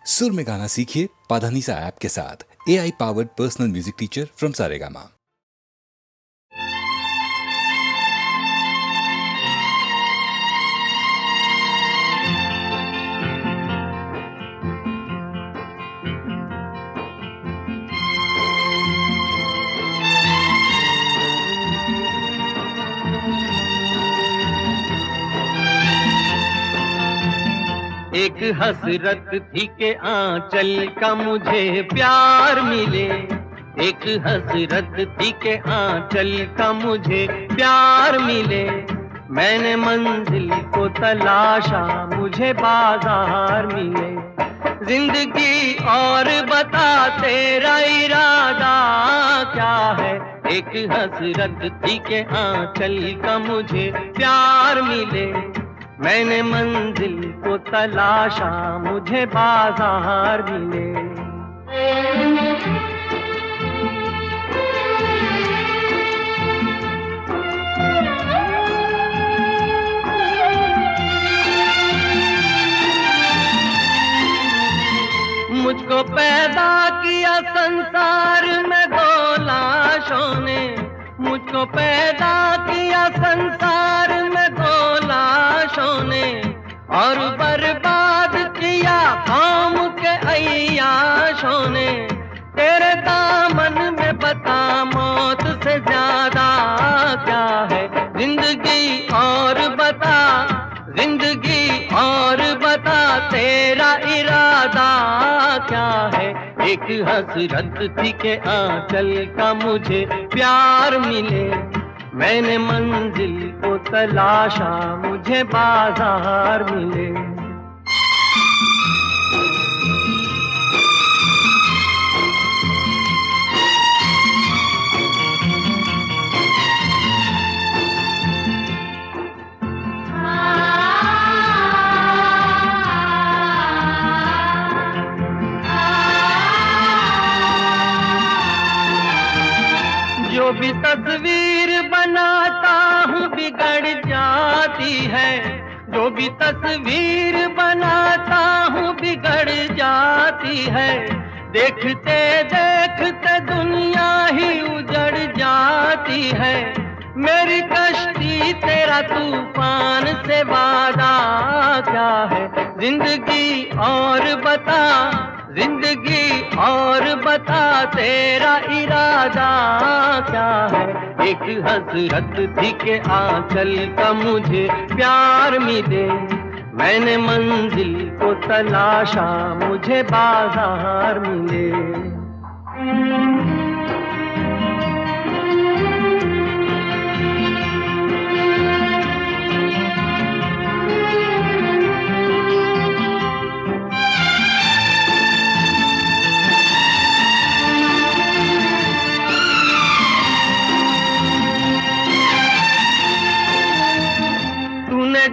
सुर में गाना सीखिए पाधानीसा ऐप के साथ। AI powered personal music teacher from Saregama. एक हसरत थी के आंचल का मुझे प्यार मिले। एक हसरत थी के आंचल का मुझे प्यार मिले। मैंने मंजिल को तलाशा, मुझे बाजार मिले। जिंदगी और बता तेरा इरादा क्या है। एक हसरत थी के आंचल का मुझे प्यार मिले। मैंने मंजिल को तलाशा, मुझे बाजार मिले। मुझको पैदा किया संसार में दो लाशों ने। मुझको पैदा किया संसार में दो लाशों ने। और बर्बाद किया कौम के अय्याशों ने। तेरे दामन में बता मौत से ज्यादा क्या है। जिंदगी और बता, जिंदगी और बता तेरा इरादा क्या है। एक हसरत थी के आंचल का मुझे प्यार मिले। मैंने मंजिल को तलाशा, मुझे बाजार मिले। जो भी तस्वीर बनाता हूँ बिगड़ जाती है। जो भी तस्वीर बनाता हूँ बिगड़ जाती है। देखते देखते दुनिया ही उजड़ जाती है। मेरी कश्ती तेरा तूफान से वादा क्या है। जिंदगी और बता, जिंदगी और बता तेरा इरादा क्या है। एक हसरत थी के आंचल का मुझे प्यार मिले। मैंने मंजिल को तलाशा, मुझे बाजार मिले।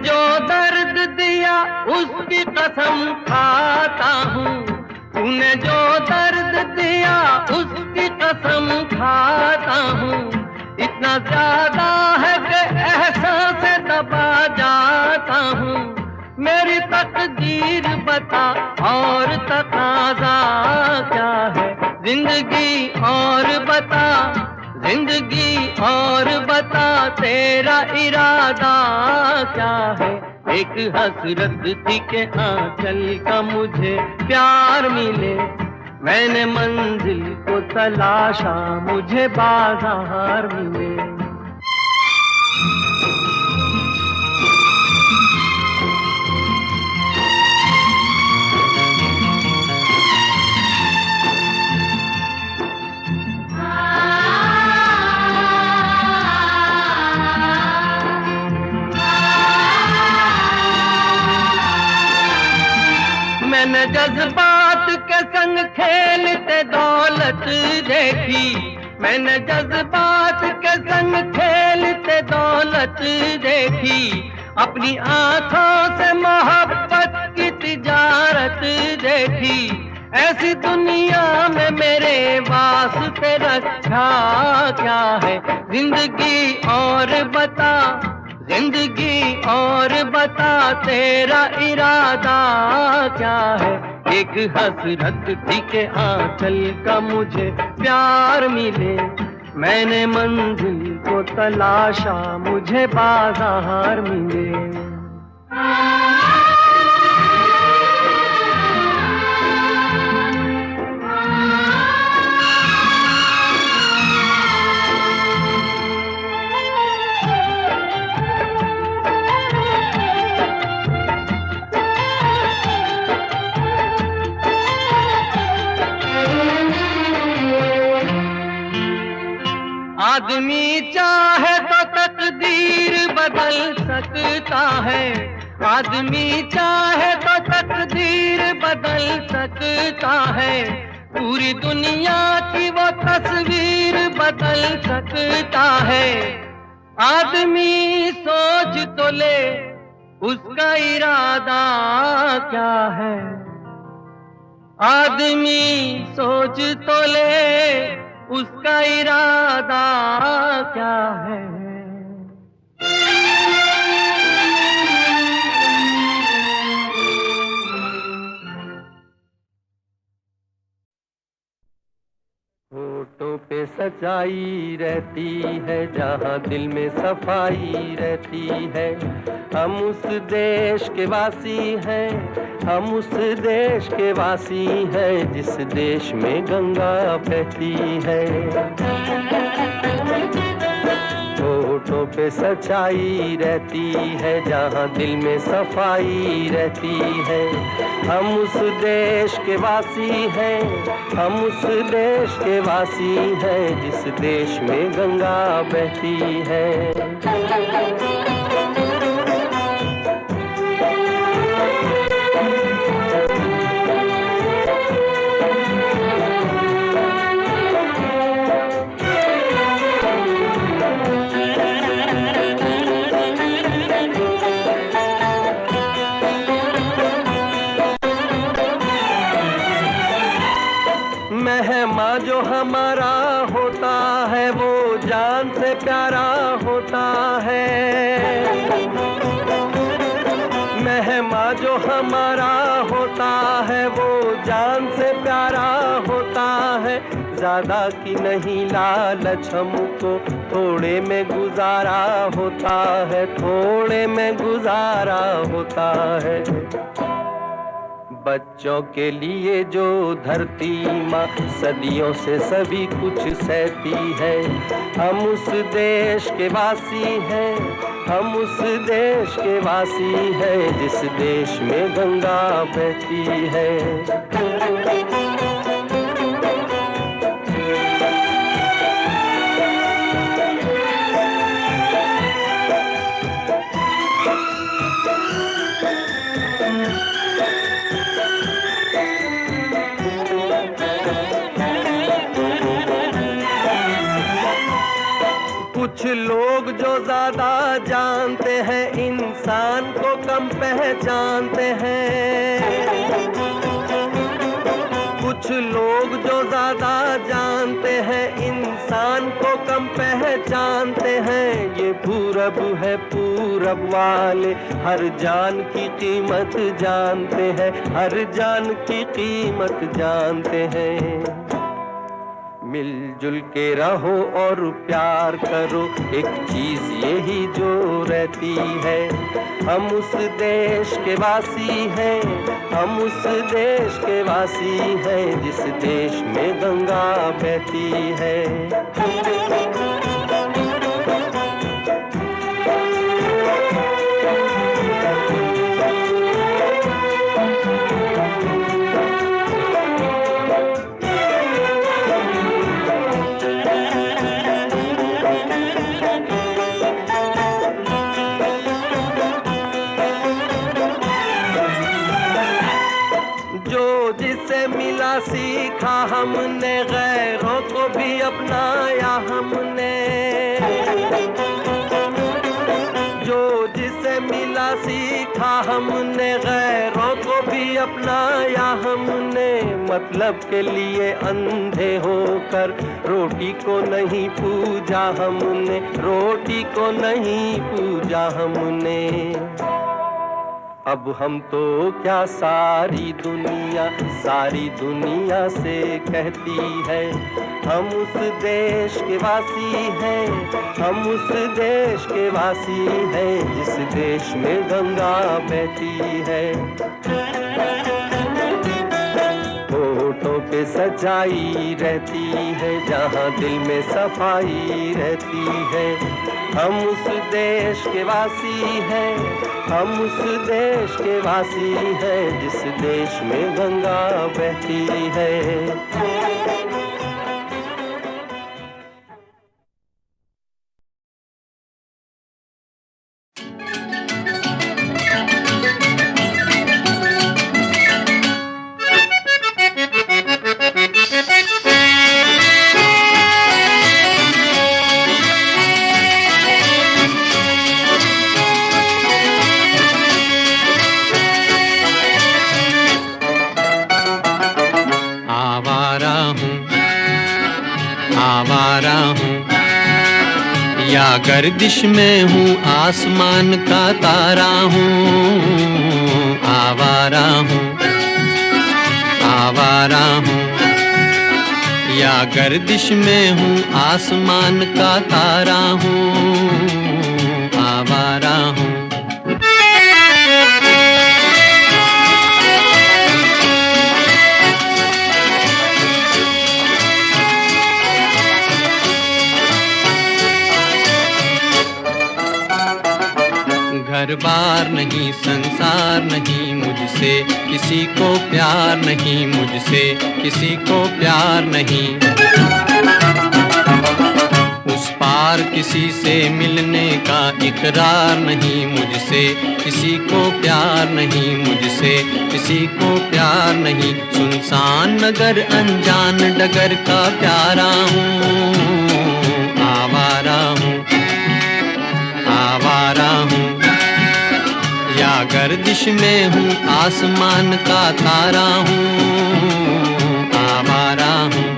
जो दर्द दिया उसकी कसम खाता हूँ। तूने जो दर्द दिया उसकी कसम खाता हूँ। इतना ज्यादा है कि एहसास से दबा जाता हूँ। मेरी तकदीर बता और तकाज़ा क्या है। जिंदगी और बता, जिंदगी और बता तेरा इरादा क्या है। एक हसरत थी के आंचल का मुझे प्यार मिले। मैंने मंजिल को तलाशा, मुझे बाजार मिले। मैंने जज्बात के संग खेलते दौलत देखी। मैंने जज्बात के संग खेलते दौलत देखी। अपनी आंखों से मोहब्बत की तिजारत देखी। ऐसी दुनिया में मेरे वास्ते रखा क्या है। जिंदगी और बता, जिंदगी और बता तेरा इरादा क्या है। एक हसरत थी के आंचल का मुझे प्यार मिले, मैंने मंजिल को तलाशा मुझे बाजार मिले। आदमी चाहे तो तकदीर बदल सकता है, आदमी चाहे तो तकदीर बदल सकता है, पूरी दुनिया की वो तस्वीर बदल सकता है। आदमी सोच तो ले उसका इरादा क्या है, आदमी सोच तो ले उसका इरादा क्या है। होठों पे सच्चाई रहती है, जहाँ दिल में सफाई रहती है। हम उस देश के वासी हैं, हम उस देश के वासी हैं, जिस देश में गंगा बहती है। होठों पे सच्चाई रहती है, जहाँ दिल में सफाई रहती है। हम उस देश के वासी हैं, हम उस देश के वासी हैं, जिस देश में गंगा बहती है। मेहमा जो हमारा होता है वो जान से प्यारा होता है। मेहमा जो हमारा होता है वो जान से प्यारा होता है। ज्यादा की नहीं लालच हमको, थोड़े में गुजारा होता है, थोड़े में गुजारा होता है। बच्चों के लिए जो धरती माँ सदियों से सभी कुछ सहती है। हम उस देश के वासी हैं, हम उस देश के वासी हैं, जिस देश में गंगा बहती है। कुछ लोग जो ज्यादा जानते हैं इंसान को कम पहचानते हैं। कुछ लोग जो ज्यादा जानते हैं इंसान को कम पहचानते हैं। ये पूरब है, पूरब वाले हर जान की कीमत जानते हैं, हर जान की कीमत जानते हैं। मिलजुल के रहो और प्यार करो, एक चीज यही जो रहती है। हम उस देश के वासी हैं, हम उस देश के वासी हैं, जिस देश में गंगा बहती है। जिससे मिला सीखा हमने, गैरों को भी अपनाया हमने। जो जिससे से मिला सीखा हमने, गैरों को भी अपनाया हमने। मतलब के लिए अंधे होकर रोटी को नहीं पूजा हमने, रोटी को नहीं पूजा हमने। अब हम तो क्या सारी दुनिया से कहती है, हम उस देश के वासी हैं, हम उस देश के वासी हैं, जिस देश में गंगा बहती है। होठों पे सच्चाई रहती है, जहाँ दिल में सफाई रहती है। हम उस देश के वासी हैं, हम उस देश के वासी हैं, जिस देश में गंगा बहती है। आवारा हूँ या गर्दिश में हूँ, आसमान का तारा हूँ। आवारा हूँ, आवारा हूँ या गर्दिश में हूँ, आसमान का तारा हूँ। आवारा हूँ। घर बार नहीं, संसार नहीं, मुझसे किसी को प्यार नहीं, मुझसे किसी को प्यार नहीं। उस पार किसी से मिलने का इकरार नहीं, मुझसे किसी को प्यार नहीं, मुझसे किसी को प्यार नहीं। सुनसान नगर अनजान डगर का प्यारा हूँ। आवारा हूँ, आवारा हूँ या गर्दिश में हूँ, आसमान का तारा हूँ। आवारा हूँ।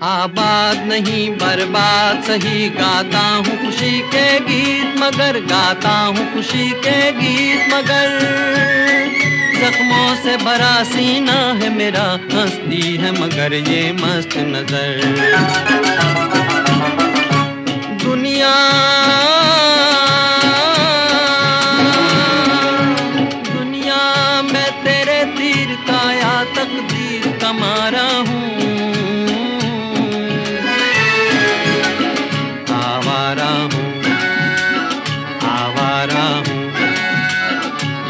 आबाद नहीं बर्बाद सही, गाता हूँ खुशी के गीत मगर, गाता हूँ खुशी के गीत मगर। जख्मों से भरा सीना है मेरा, हंसती है मगर ये मस्त नजर। दुनिया दुनिया मैं तेरे तीर का या तकदीर का मारा हूँ।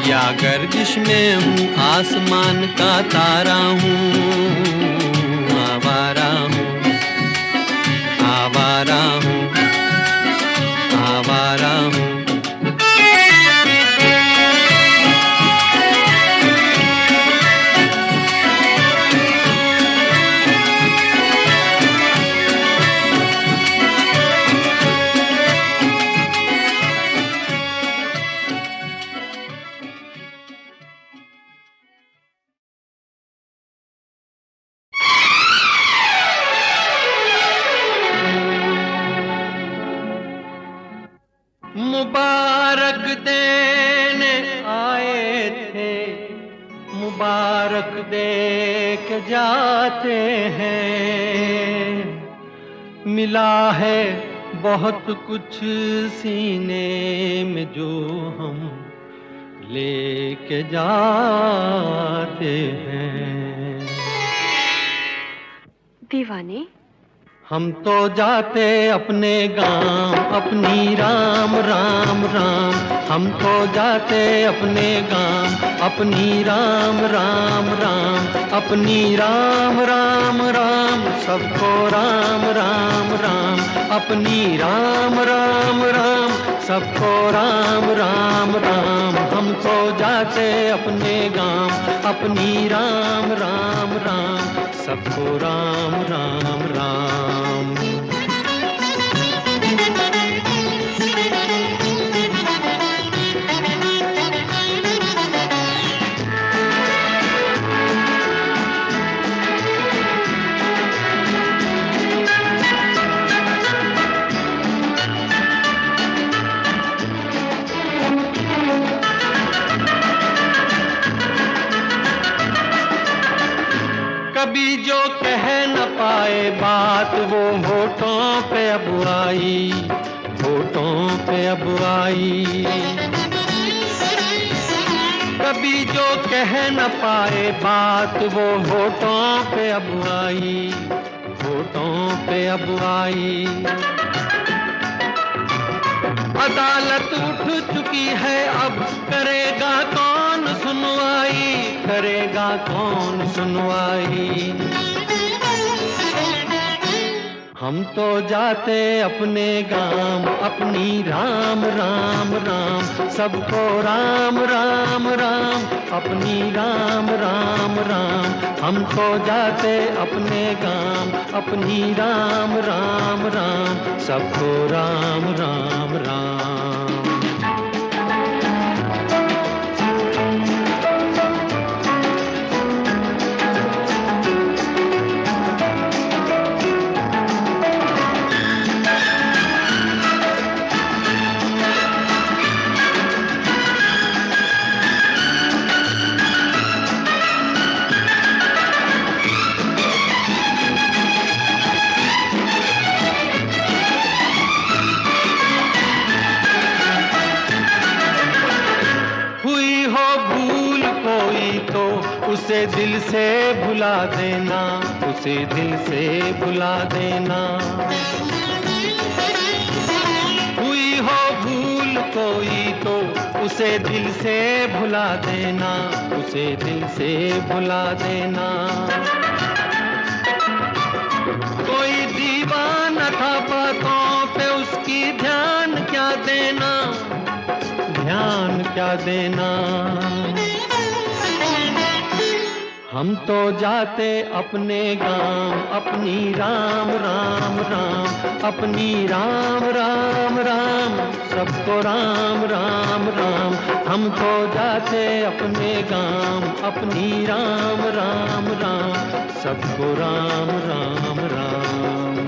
या गर्दिश में हूँ, आसमान का तारा हूँ। आवारा हूँ, आवारा हूँ, आवारा हूँ। मुबारक देने आए थे, मुबारक दे के जाते हैं। मिला है बहुत कुछ सीने में जो हम लेके जाते हैं। दीवाने हम तो जाते अपने गांव, अपनी राम राम राम। हम तो जाते अपने गांव, अपनी राम राम राम। अपनी राम राम राम, सबको राम राम राम, अपनी राम राम राम, सबको राम राम राम। हम तो जाते अपने गांव, अपनी राम राम राम, सबको राम राम राम। कभी जो कह न पाए बात, वो होठों पे अब आई, होठों पे अब आई। कभी जो कह न पाए बात, वो होठों पे अब आई, होठों पे अब आई। अदालत उठ चुकी है, अब करेगा कौन सुनवाई, करेगा कौन सुनवाई। हम तो जाते अपने गांव, अपनी राम राम राम, सबको राम राम राम, अपनी राम राम राम। हम तो जाते अपने गांव, अपनी राम राम राम, सबको राम राम राम। उसे दिल से भुला देना, उसे दिल से भुला देना। हुई हो भूल कोई तो उसे दिल से भुला देना, उसे दिल से भुला देना। कोई दीवाना था बातों पे उसकी, ध्यान क्या देना, ध्यान क्या देना। हम तो जाते अपने गांव, अपनी राम राम राम, अपनी राम राम राम, सबको राम राम राम। हम तो जाते अपने गांव, अपनी राम राम राम, सबको राम राम राम।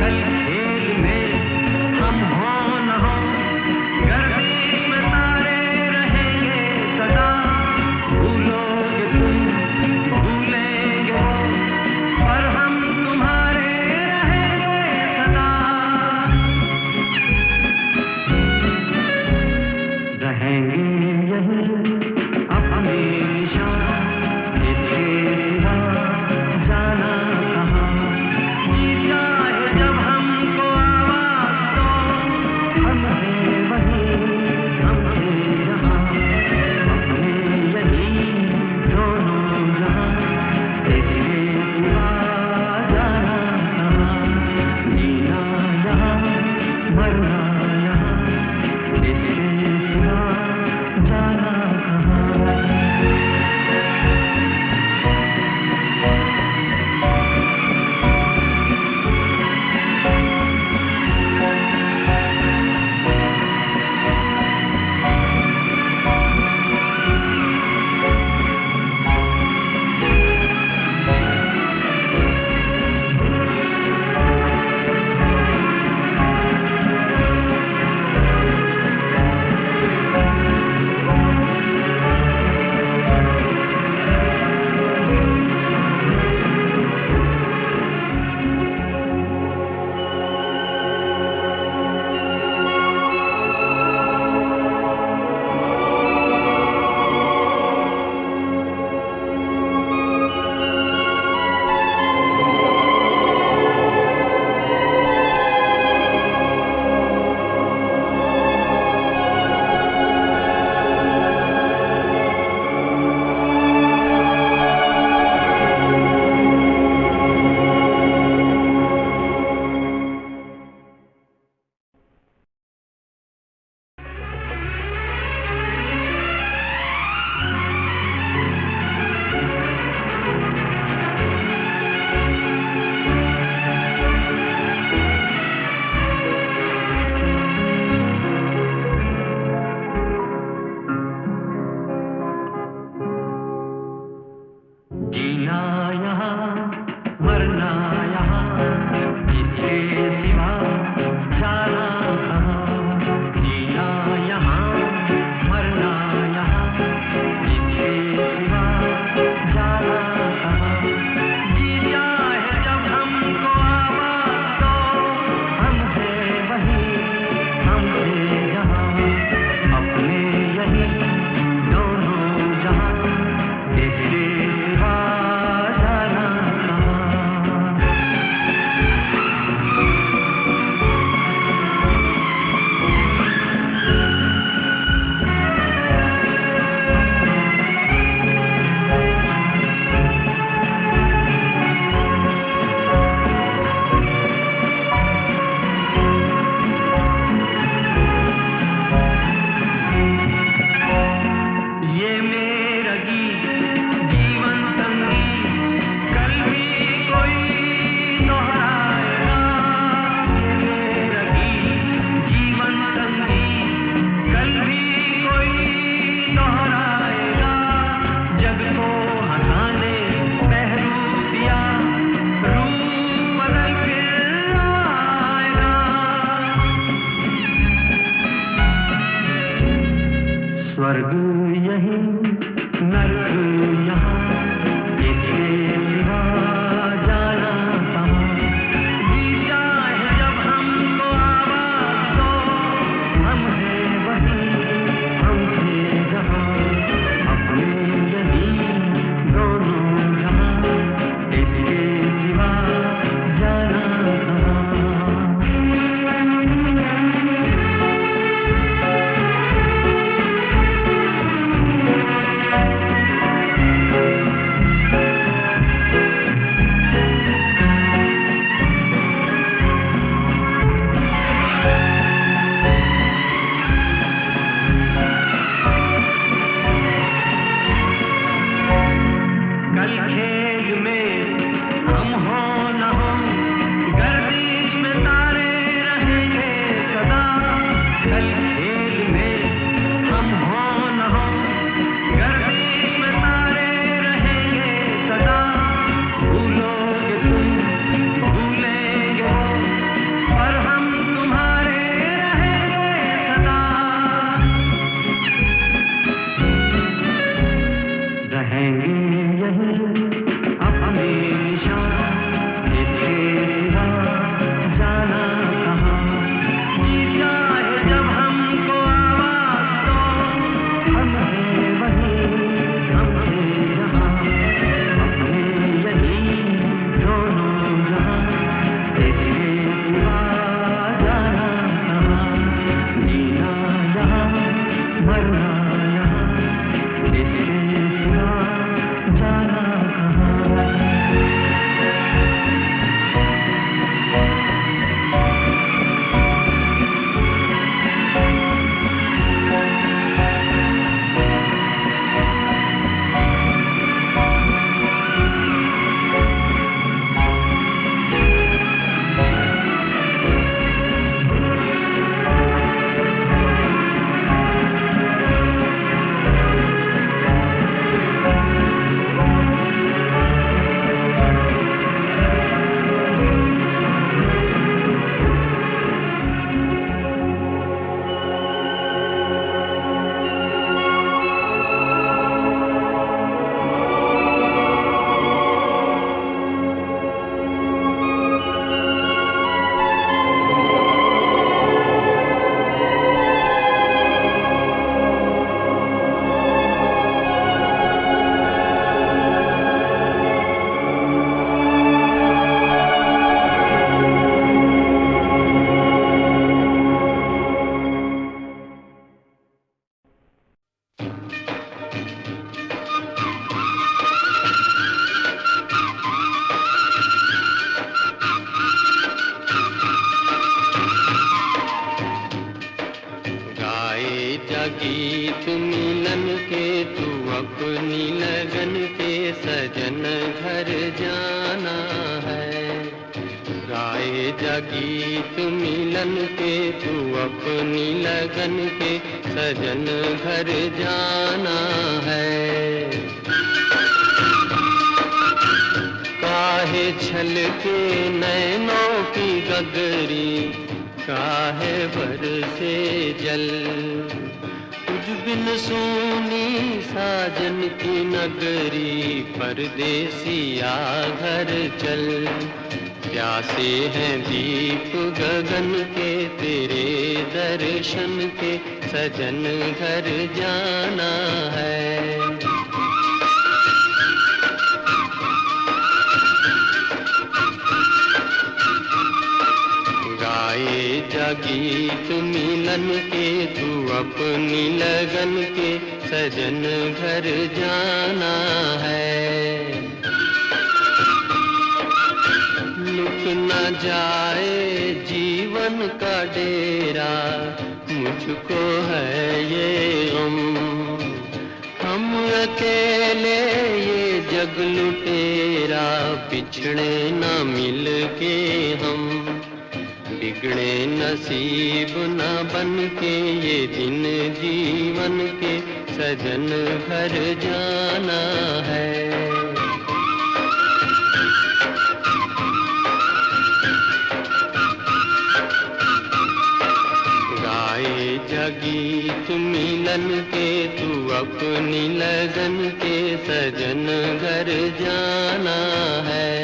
छल खेल में हम हो न हो, गर्मी में तारे रहेंगे सदा। भूलोगे तुम, भूलेंगे वो, पर हम तुम्हारे रहेंगे सदा। रहेंगे यही अपने निशान, इसके सिवा जाना कहाँ। जीता है जब हमको आवाज दो, हम हैं वहीं, हम हैं यहाँ, अपने यही दोनों जहाँ। इसके सिवा जाना कहाँ, जीना यहाँ, मरना यहाँ, इसके सिवा जाना कहाँ। जीना यहाँ, मरना यहाँ, इसके सिवा जाना कहाँ। जीना यहाँ, मरना यहाँ, इसके सिवा जाना कहाँ। जीता है जब हमको आवाज दो, हम हैं वहीं, हम हैं यहाँ, अपने यही दोनों जहाँ। इसके सिवा जाना कहाँ। ये मेरा गीत जीवन संगीत, कल भी कोई दोहराएगा। ये मेरा गीत जीवन संगीत, कल भी कोई दोहराएगा। जग को हंसाने पहरू दिया, रूप बदल फिर आएगा। स्वर्ग यही, नरक यहाँ, इसके सिवा जाना कहाँ। जीता है जब हमको आवाज दो, हम हैं वहीं, हम हैं जहाँ, अपने यही दोनों जहाँ। इसके सिवा जाना कहाँ। गाए जा गीत मिलन के, तू अपनी लगन के सजन घर जाना है। काहे छल के नैनों की गगरी, काहे बरसे जल, तुझ बिन सोनी साजन की नगरी, परदेसिया घर चल। प्यासे हैं दीप गगन के, तेरे दर्शन के सजन घर जाना है। गाए जा गीत मिलन के, तू अपनी लगन के सजन घर जाना है। लुट न जाए जीवन का डेरा, मुझको है ये गम, हम अकेले ये जग लुटेरा, बिछड़े न मिल के हम। बिगड़े नसीब न बन के ये दिन जीवन के, सजन घर जाना है। गाए जा गीत मिलन के, तू अपनी लगन के सजन घर जाना है।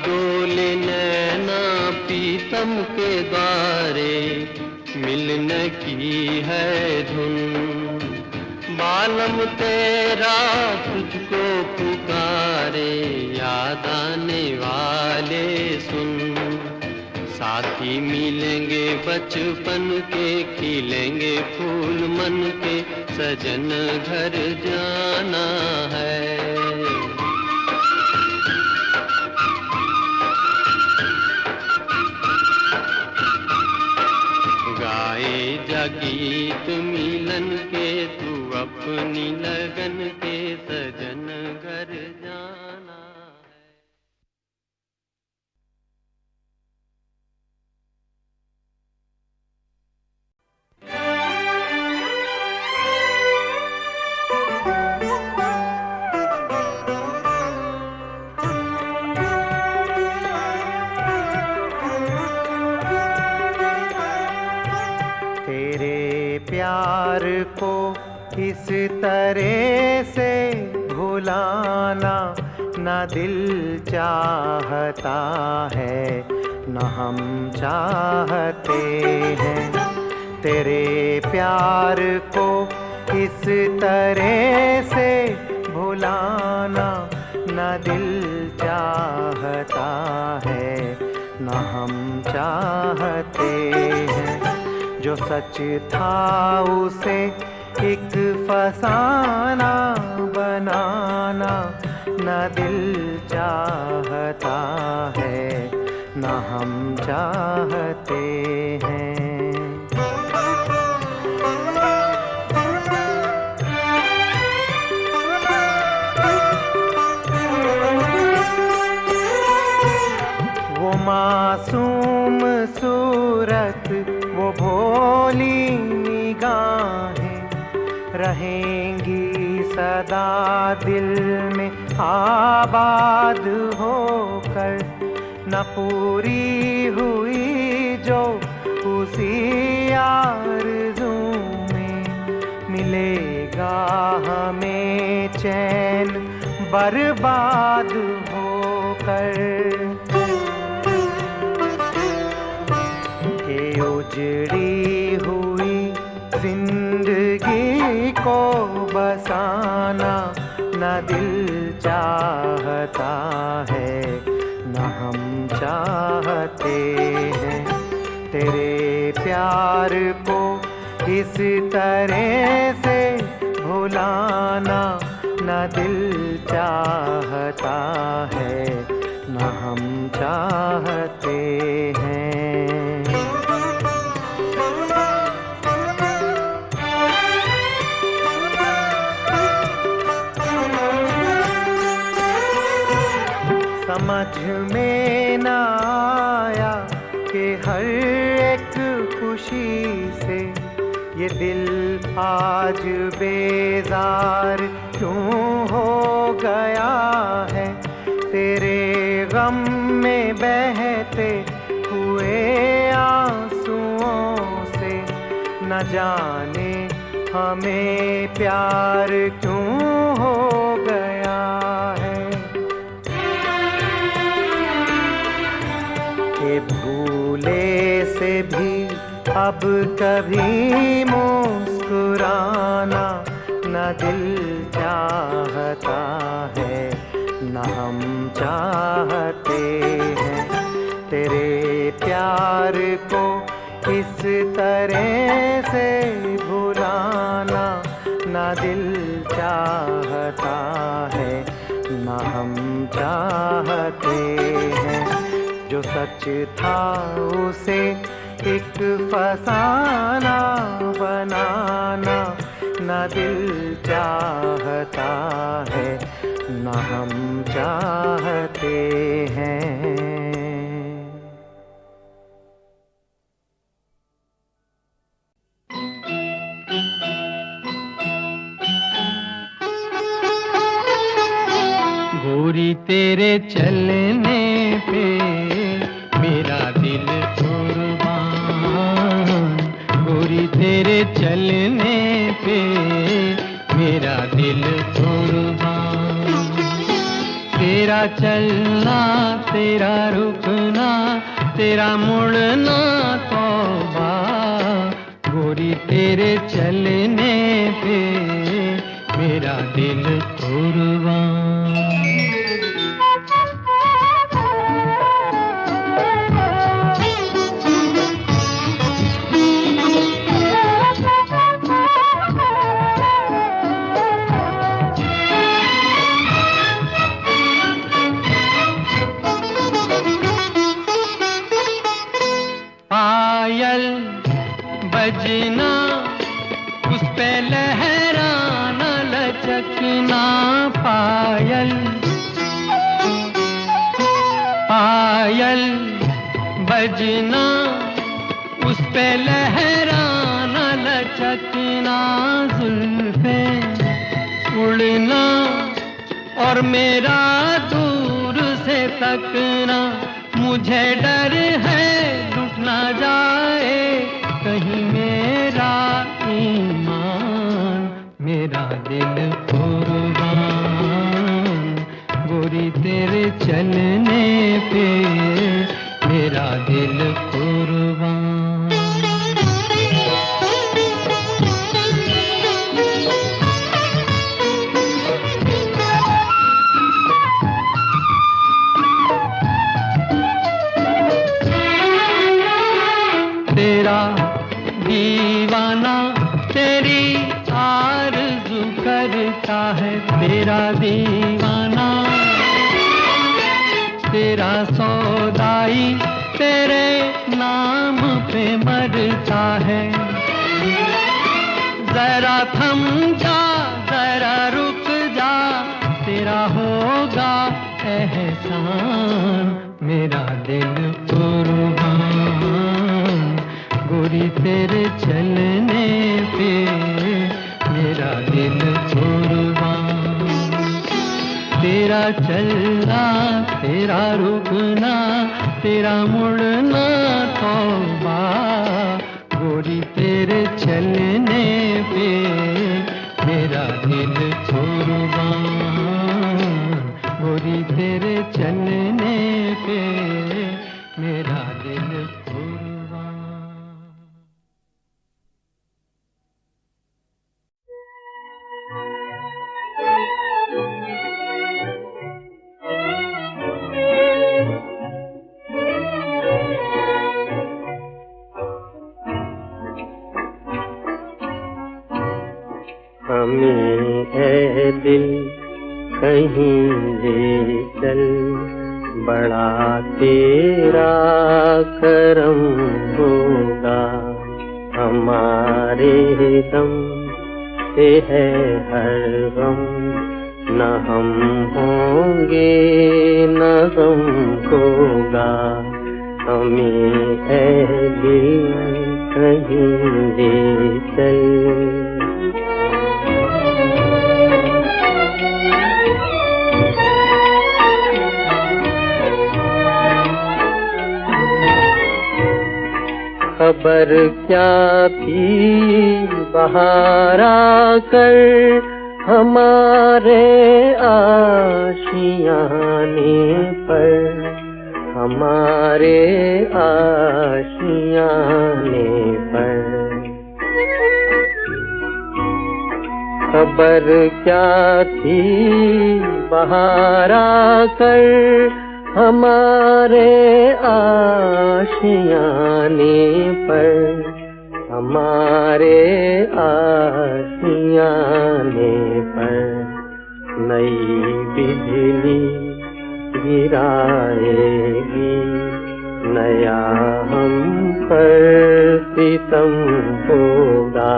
डोले नैना पीतम के द्वारे, मिलने की है धुन, बालम तेरा तुझको पुकारे, याद आने वाले सुन। साथी मिलेंगे बचपन के, खिलेंगे फूल मन के, सजन घर जाना है। गाए जा गीत मिलन के, तू अपनी लगन के सजन घर जाना है। प्यार को इस तरह से भुलाना न दिल चाहता है, न हम चाहते हैं। तेरे प्यार को इस तरह से भुलाना न दिल चाहता है, न हम चाहते हैं। जो सच था उसे एक फसाना बनाना न दिल चाहता है, न हम चाहते हैं। वो मासूम सूरत, वो भोली निगाहें रहेंगी सदा दिल में आबाद होकर। न पूरी हुई जो उसी आरज़ू में, मिलेगा हमें चैन बर्बाद होकर। उजड़ी हुई जिंदगी को बसाना न दिल चाहता है, न हम चाहते हैं। तेरे प्यार को इस तरह से भुलाना न दिल चाहता है, न हम चाहते हैं। समझ में न आया कि हर एक खुशी से ये दिल आज बेजार क्यों हो गया है। तेरे गम में बहते हुए आंसुओं से न जाने हमें प्यार क्यों हो गया है। कि भूले से भी अब कभी मुस्कुराना न दिल चाहता है न हम चाहते हैं। तेरे प्यार को इस तरह से भुलाना न दिल चाहता है न हम चाहते हैं। जो सच था उसे एक फसाना बनाना न दिल चाहता है न हम चाहते हैं। गोरी तेरे चलने पे मेरा दिल कुर्बान, गोरी तेरे चलने पे मेरा दिल कुर्बान। तेरा चलना तेरा रुकना तेरा मुड़ना तौबा, गोरी तेरे चलने पे मेरा दिल कुर्बान। पायल बजना उस पे लहराना लचकना, पायल पायल बजना उस पे लहराना लचकना, जुल्फे उड़ना और मेरा दूर से तकना। मुझे डर है लुट ना जाए कहीं मेरा ईमान, मेरा दिल कुर्बान। गोरी तेरे चलने पे मेरा दिल कुर्बान। तेरा दीवाना तेरी आरज़ू करता है, तेरा दीवाना तेरा सौदाई तेरे नाम पे मरता है। जरा थम जा जरा रुक जा तेरा होगा एहसान, मेरा दिल कुर्बान। गोरी तेरे चलने पे मेरा दिल कुर्बान। तेरा चलना तेरा रुकना तेरा मुड़ना तौबा, गोरी तेरे चलने पे मेरा दिल कुर्बान। गोरी तेरे चलने पे मेरा दिल कुर्बान। हमें है दिल कहीं ले चल, बड़ा तेरा करम होगा। हमारे दम से है हर गम, न हम होंगे न होगा, हमें ऐ दिल कहीं ले चल। खबर क्या थी बहार आकर हमारे आशियाने पर, हमारे आशियाने पर। खबर क्या थी बहार आकर हमारे आशियाने पर, हमारे आशियाने पर। नई बिजली गिराएगी, नया हम पर सितम होगा,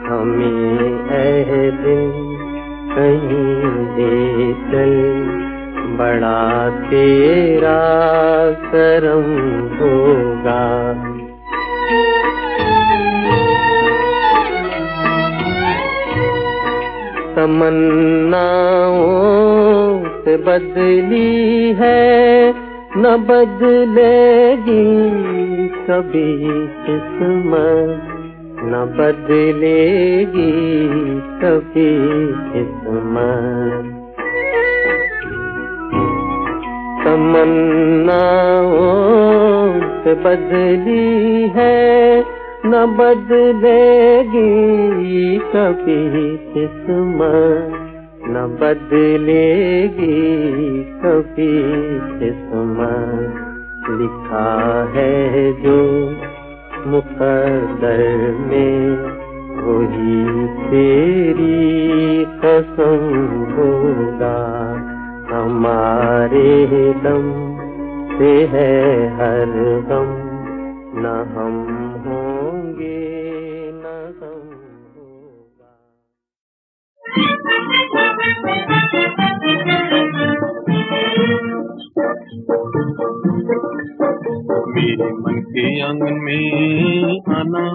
हमें ऐ दिन कहीं ले चल। बड़ा तेरा करम होगा। तमन्नाओं से बदली है न बदलेगी कभी किस्मत, न बदलेगी कभी किस्मत। तमन्नाओं से बदली है न बदलेगी कभी किस्मत, न बदलेगी कभी किस्मत। लिखा है जो मुकद्दर में वही तेरी कसम होगा, हमारे दम से है हर गम, न हम होंगे न हम होगा। मेरे मन के आंगन में आना,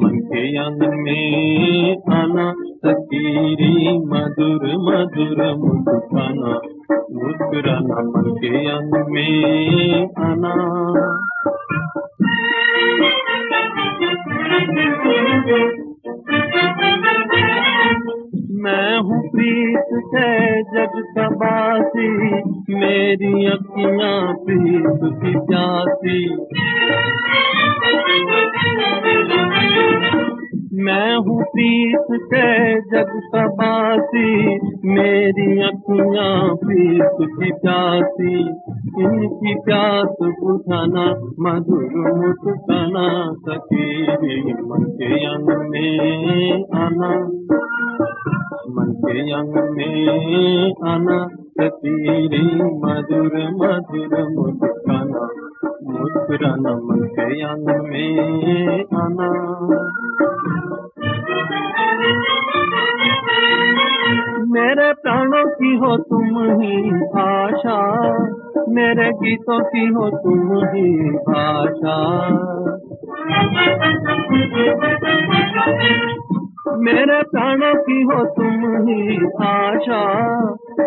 मन के आंगन में आना, सकीरी मधुर मधुर मुस्काना, मुस्कुराना मन के आंगन में आना। मैं हूँ प्रीत के जग का बासी, मेरी अखियाँ प्रीत की प्यासी। मैं हूँ प्रीत के जग का बासी, मेरी अखियाँ प्रीत की प्यासी। इनकी प्यास बुझाना मधुर मुस्काना, सकीरी मन के आंगन में आना, मन के आंगन में आना, सकीरी मधुर मधुर मुस्काना, मुस्कुराना मन के आंगन में आना। मेरे प्राणों की हो तुम ही आशा, मेरे गीतों की हो तुम ही आशा। मेरे प्राणों की हो तुम ही आशा,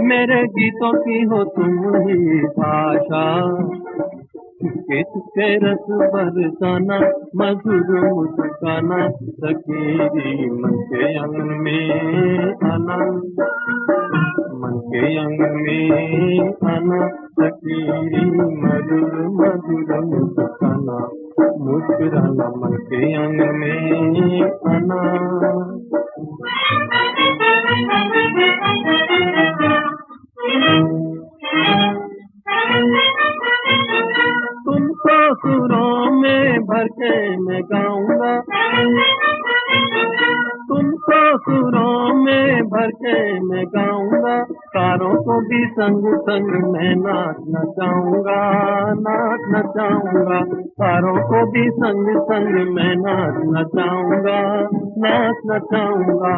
मेरे गीतों की हो तुम ही आशा। के रस बरसाना, मधुर मुस्काना, सकीरी मन के आंगन में आना, मन के आंगन में आना, सकीरी मधुर मधुर मुस्काना, मुस्कुराना मन के आंगन में आना। तुमको सुरों में भर के मैं गाऊंगा, तुमको सुरों में भर के मैं गाऊंगा। तारों को भी संग संग मैं नाच नचाऊंगा, नाच नचाऊंगा। तारों को भी संग संग मैं नाच नचाऊंगा, नाच नचाऊंगा।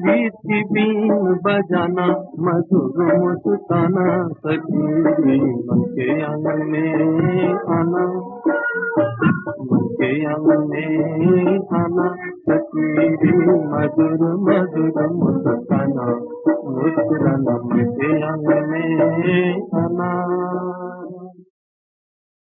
गीत की बीन बजाना, मधुर मुस्काना, सखी मन के आंगन में आना, मन के आंगन में आना, सखी मधुर मधुर मुस्काना, मुस्कुराना, मन के आंगन में आना।